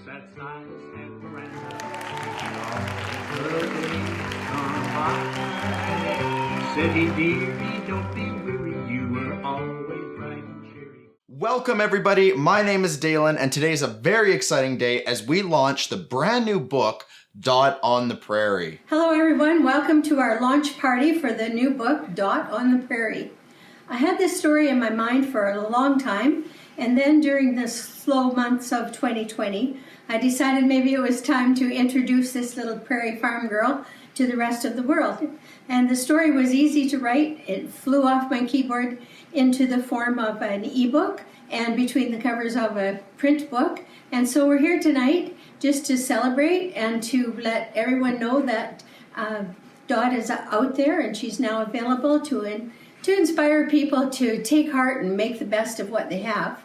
There's that silence and veranda. The days gone by. Said he, dearie, don't be weary. You were always bright and cheery. Welcome everybody, my name is Dalen and today is a very exciting day as we launch the brand new book, Dot on the Prairie. Hello everyone, welcome to our launch party for the new book, Dot on the Prairie. I had this story in my mind for a long time, and then during the slow months of 2020, I decided maybe it was time to introduce this little prairie farm girl to the rest of the world. And the story was easy to write. It flew off my keyboard into the form of an ebook and between the covers of a print book. And so we're here tonight just to celebrate and to let everyone know that Dot is out there and she's now available to inspire people to take heart and make the best of what they have.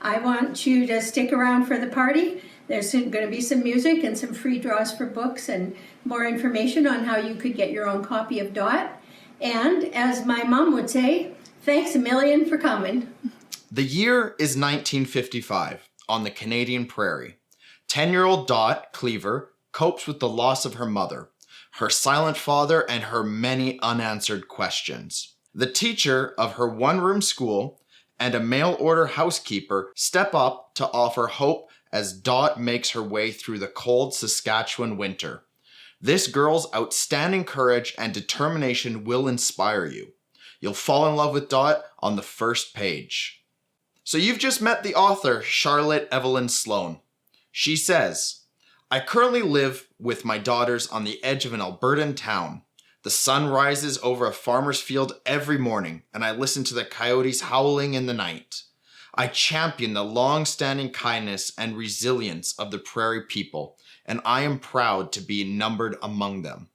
I want you to stick around for the party. There's going to be some music and some free draws for books and more information on how you could get your own copy of Dot. And as my mom would say, thanks a million for coming. The year is 1955 on the Canadian prairie. 10-year-old Dot Cleaver copes with the loss of her mother, her silent father, and her many unanswered questions. The teacher of her one-room school and a mail-order housekeeper step up to offer hope as Dot makes her way through the cold Saskatchewan winter. This girl's outstanding courage and determination will inspire you. You'll fall in love with Dot on the first page. So you've just met the author, Charlotte Evelyn Sloan. She says, "I currently live with my daughters on the edge of an Albertan town. The sun rises over a farmer's field every morning, and I listen to the coyotes howling in the night. I champion the long-standing kindness and resilience of the prairie people, and I am proud to be numbered among them.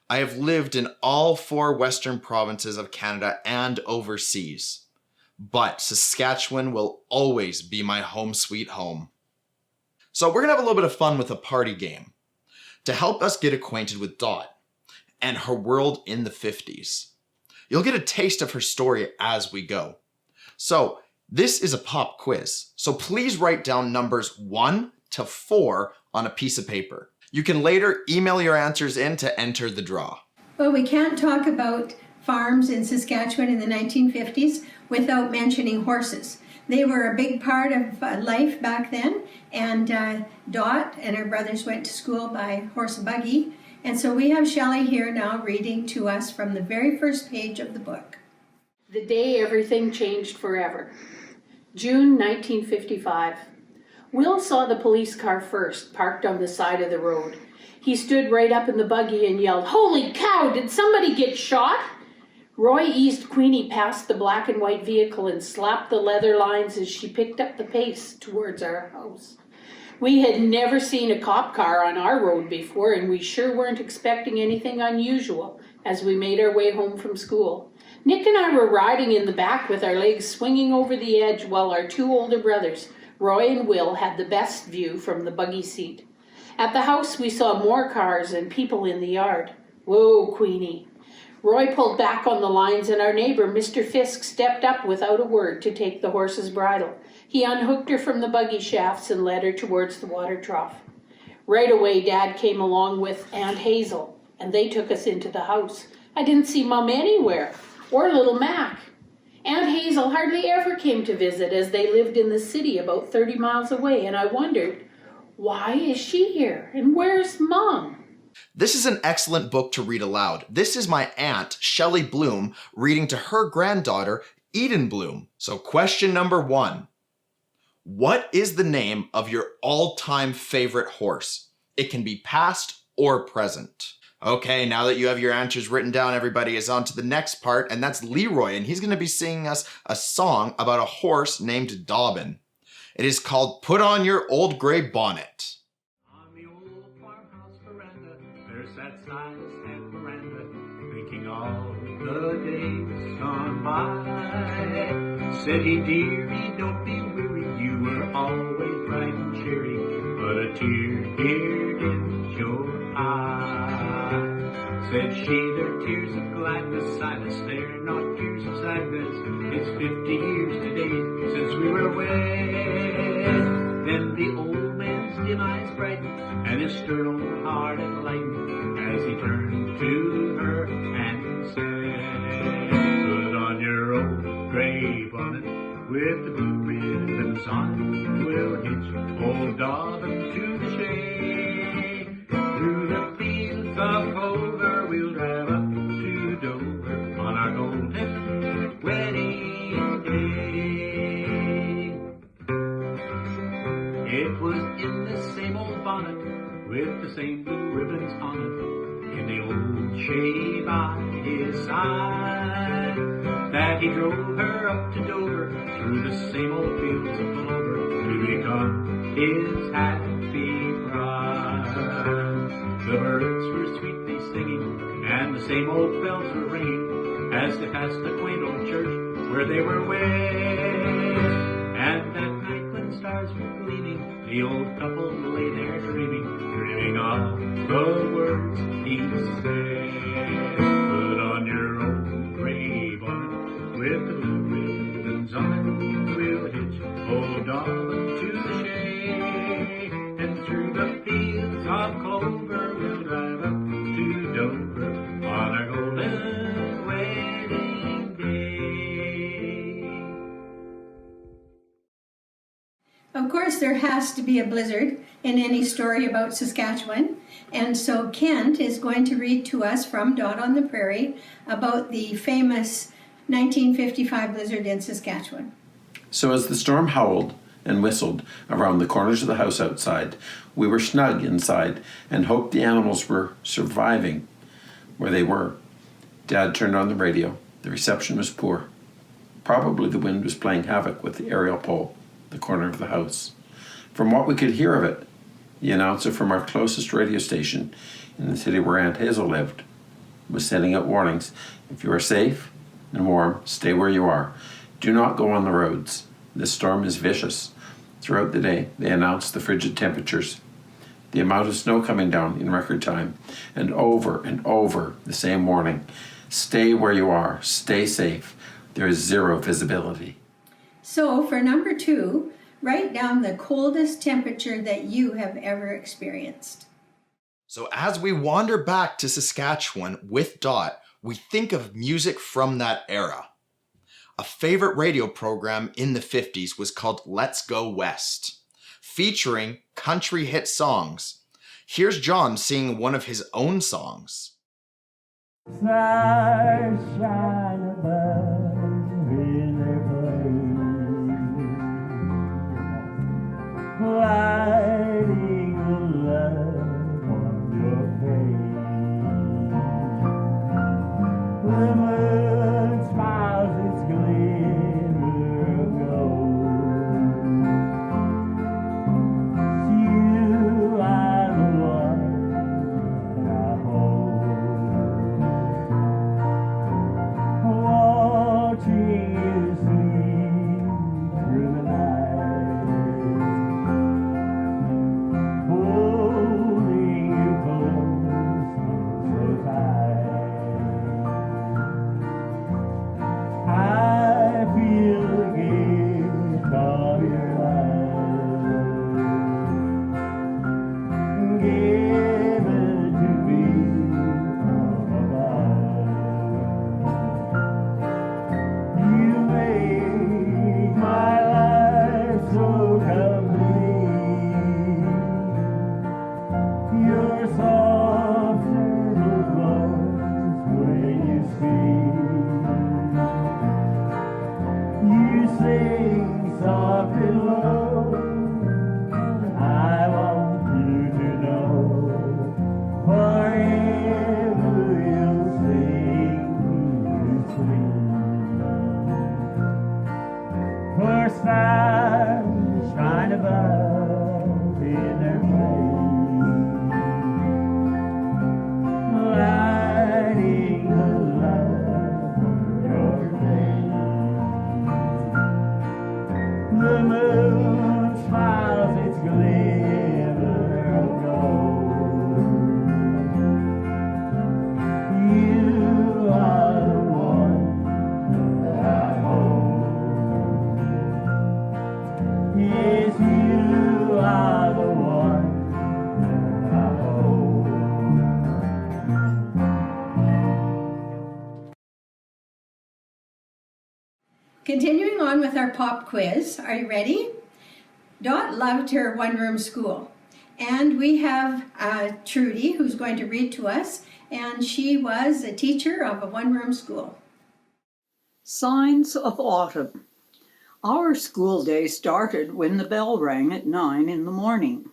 I have lived in all 4 western provinces of Canada and overseas, but Saskatchewan will always be my home sweet home." So we're gonna have a little bit of fun with a party game to help us get acquainted with Dot and her world in the 50s. You'll get a taste of her story as we go. So this is a pop quiz, so please write down numbers 1 to 4 on a piece of paper. You can later email your answers in to enter the draw. Well, we can't talk about farms in Saskatchewan in the 1950s without mentioning horses. They were a big part of life back then, and Dot and her brothers went to school by horse and buggy. And so we have Shelley here now reading to us from the very first page of the book. The day everything changed forever. June 1955. Will saw the police car first, parked on the side of the road. He stood right up in the buggy and yelled, "Holy cow, did somebody get shot?" Roy eased Queenie past the black and white vehicle and slapped the leather lines as she picked up the pace towards our house. We had never seen a cop car on our road before, and we sure weren't expecting anything unusual as we made our way home from school. Nick and I were riding in the back with our legs swinging over the edge while our 2 older brothers, Roy and Will, had the best view from the buggy seat. At the house, we saw more cars and people in the yard. "Whoa, Queenie." Roy pulled back on the lines, and our neighbor, Mr. Fisk, stepped up without a word to take the horse's bridle. He unhooked her from the buggy shafts and led her towards the water trough. Right away, Dad came along with Aunt Hazel, and they took us into the house. I didn't see Mom anywhere, or little Mac. Aunt Hazel hardly ever came to visit, as they lived in the city about 30 miles away, and I wondered, why is she here, and where's Mom? This is an excellent book to read aloud. This is my aunt, Shelley Bloom, reading to her granddaughter, Eden Bloom. So question number 1. What is the name of your all-time favorite horse? It can be past or present. Okay, now that you have your answers written down, everybody is on to the next part, and that's Leroy, and he's gonna be singing us a song about a horse named Dobbin. It is called Put On Your Old Gray Bonnet. On the old farmhouse veranda, there's that silence and veranda, thinking all the days gone by. Said he, dearie, don't be weary, you were always bright and cheery, but a tear appeared in your eye. Said she, they're tears of gladness, silence, they're not tears of sadness. It's 50 years today since we were wed. Then the old man's dim eyes her own heart enlightened as he turned to her and said, put on your old gray bonnet with the blue ribbons on it. We'll hitch old Dobbin to the shade. Through the fields of clover we'll drive up to Dover on our golden wedding day. It was in the same old bonnet with the same blue ribbons on it, in the old shade by his side, that he drove her up to Dover through the same old fields of clover to become his happy bride. The birds were sweetly singing and the same old bells were ringing as they passed the quaint old church where they were wed. And that night when stars were gleaming, the old couple lay there dreaming of the words he said. Put on your old gray bonnet with the blue ribbons on it. We'll hitch old Dobbin to the shade, and through the fields of clover we'll drive up to Dover on our golden wedding day. Of course, there has to be a blizzard in any story about Saskatchewan, and so Kent is going to read to us from Dot on the Prairie about the famous 1955 blizzard in Saskatchewan. So as the storm howled and whistled around the corners of the house outside, we were snug inside and hoped the animals were surviving where they were. Dad turned on the radio. The reception was poor. Probably the wind was playing havoc with the aerial pole, the corner of the house. From what we could hear of it, the announcer from our closest radio station in the city where Aunt Hazel lived was sending out warnings. If you are safe and warm, stay where you are. Do not go on the roads. This storm is vicious. Throughout the day, they announced the frigid temperatures, the amount of snow coming down in record time, and over the same warning. Stay where you are. Stay safe. There is zero visibility. So for number 2, write down the coldest temperature that you have ever experienced. So as we wander back to Saskatchewan with Dot, we think of music from that era. A favorite radio program in the 50s was called Let's Go West, featuring country hit songs. Here's John singing one of his own songs. Stars shine above in their place, lighting the love on your face. The moon smiles its glimmer of gold. You are the one I hold. Watching you sleep through the night, holding you close so tight. I feel the gift of your love, given to me from above. You make my life so complete. Your soft little voice when you speak. You sing soft and low. I want you to know forever you'll sing me sweet. For stars shine above in their place, lighting the love of your face. The moon on with our pop quiz. Are you ready? Dot loved her one-room school. And we have Trudy, who's going to read to us, and she was a teacher of a one-room school. Signs of autumn. Our school day started when the bell rang at 9 in the morning.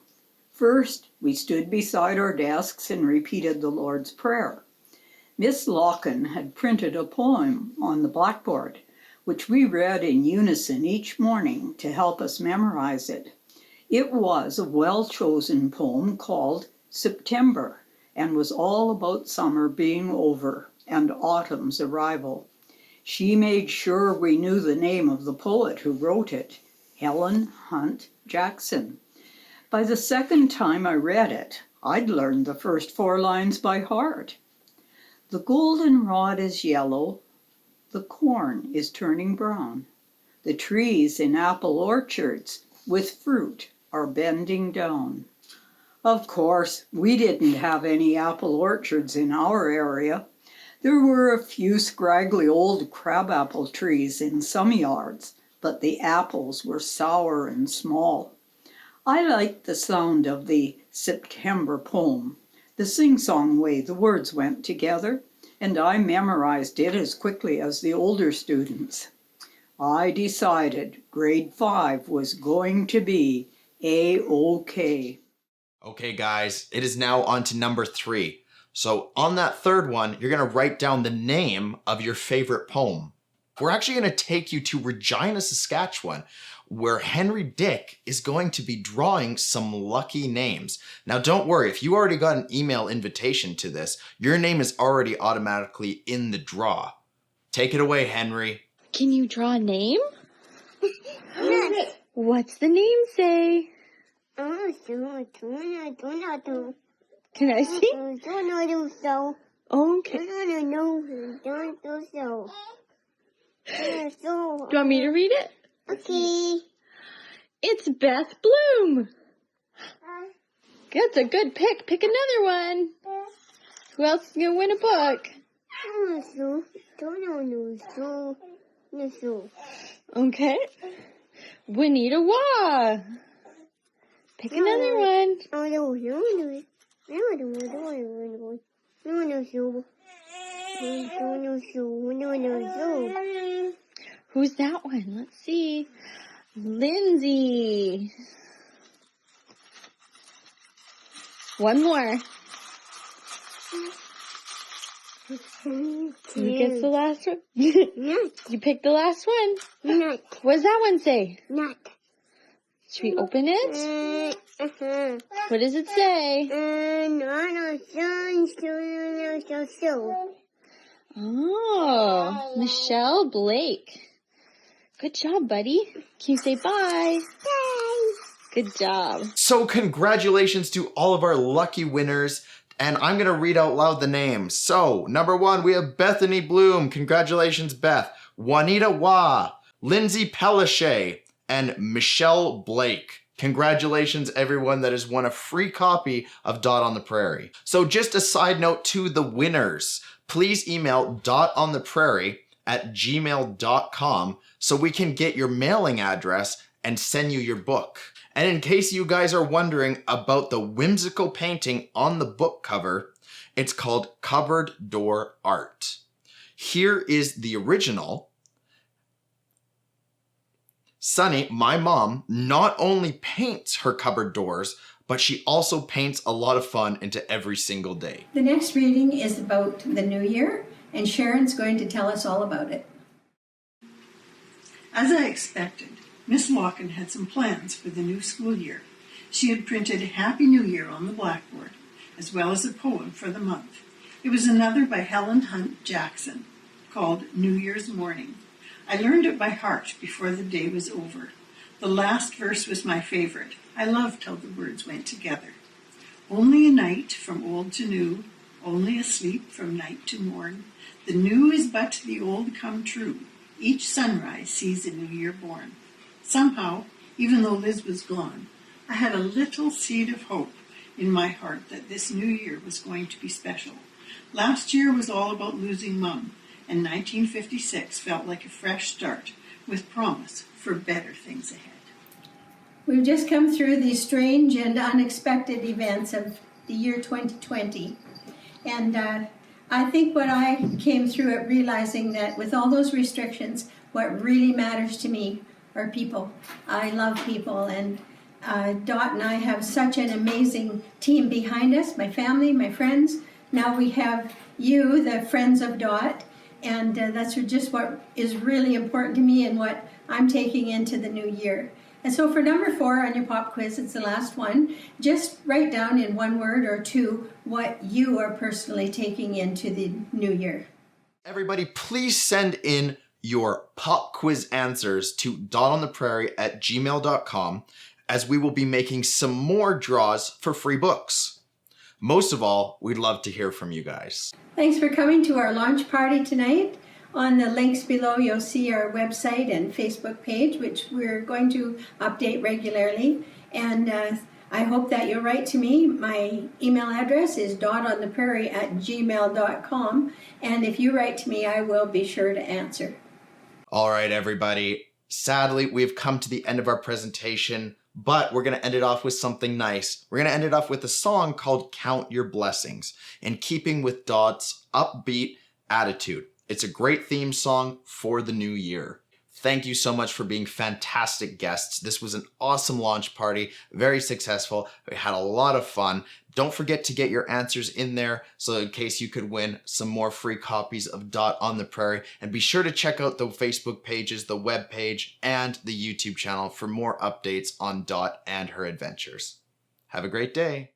First, we stood beside our desks and repeated the Lord's Prayer. Miss Locken had printed a poem on the blackboard, which we read in unison each morning to help us memorize it. It was a well-chosen poem called September, and was all about summer being over and autumn's arrival. She made sure we knew the name of the poet who wrote it, Helen Hunt Jackson. By the second time I read it, I'd learned the first 4 lines by heart. The goldenrod is yellow, the corn is turning brown. The trees in apple orchards with fruit are bending down. Of course, we didn't have any apple orchards in our area. There were a few scraggly old crabapple trees in some yards, but the apples were sour and small. I liked the sound of the September poem, the sing-song way the words went together, and I memorized it as quickly as the older students. I decided grade 5 was going to be A-OK. Okay, guys, it is now on to number 3. So on that third one, you're going to write down the name of your favorite poem. We're actually going to take you to Regina, Saskatchewan, where Henry Dick is going to be drawing some lucky names. Now, don't worry, if you already got an email invitation to this, your name is already automatically in the draw. Take it away, Henry. Can you draw a name? What's the name say? Can I see? Okay. Do you want me to read it? Okay. It's Beth Bloom. That's a good pick. Pick another one. Who else is going to win a book? Okay. Juanita Waugh. Pick another one. Who's that one? Let's see. Lindsay. One more. Who gets the last one? You picked the last one. Nut. What does that one say? Nut. Should we open it? What does it say? Oh, Michelle Blake. Good job, buddy. Can you say bye? Bye. Good job. So congratulations to all of our lucky winners. And I'm going to read out loud the names. So, number 1, we have Bethany Bloom. Congratulations, Beth. Juanita Waugh, Lindsay Pellichet, and Michelle Blake. Congratulations, everyone that has won a free copy of Dot on the Prairie. So just a side note to the winners. Please email dotontheprairie@gmail.com so we can get your mailing address and send you your book. And in case you guys are wondering about the whimsical painting on the book cover, it's called Cupboard Door Art. Here is the original. Sunny, my mom, not only paints her cupboard doors, but she also paints a lot of fun into every single day. The next reading is about the new year, and Sharon's going to tell us all about it. As I expected, Miss Locken had some plans for the new school year. She had printed Happy New Year on the blackboard, as well as a poem for the month. It was another by Helen Hunt Jackson, called New Year's Morning. I learned it by heart before the day was over. The last verse was my favorite. I loved how the words went together. Only a night from old to new, only a sleep from night to morn. The new is but the old come true. Each sunrise sees a new year born. Somehow, even though Liz was gone, I had a little seed of hope in my heart that this new year was going to be special. Last year was all about losing Mum, and 1956 felt like a fresh start with promise for better things ahead. We've just come through these strange and unexpected events of the year 2020. And I think what I came through it realizing that with all those restrictions, what really matters to me are people. I love people, and Dot and I have such an amazing team behind us, my family, my friends. Now we have you, the friends of Dot, and that's just what is really important to me and what I'm taking into the new year. And so for number 4 on your pop quiz, it's the last one, just write down in one word or two what you are personally taking into the new year. Everybody, please send in your pop quiz answers to dotontheprairie@gmail.com, as we will be making some more draws for free books. Most of all, we'd love to hear from you guys. Thanks for coming to our launch party tonight. On the links below, you'll see our website and Facebook page, which we're going to update regularly. And I hope that you'll write to me. My email address is dotontheprairie@gmail.com. And if you write to me, I will be sure to answer. All right, everybody. Sadly, we've come to the end of our presentation, but we're going to end it off with something nice. We're going to end it off with a song called Count Your Blessings, in keeping with Dot's upbeat attitude. It's a great theme song for the new year. Thank you so much for being fantastic guests. This was an awesome launch party, very successful. We had a lot of fun. Don't forget to get your answers in there so in case you could win some more free copies of Dot on the Prairie. And be sure to check out the Facebook pages, the web page, and the YouTube channel for more updates on Dot and her adventures. Have a great day.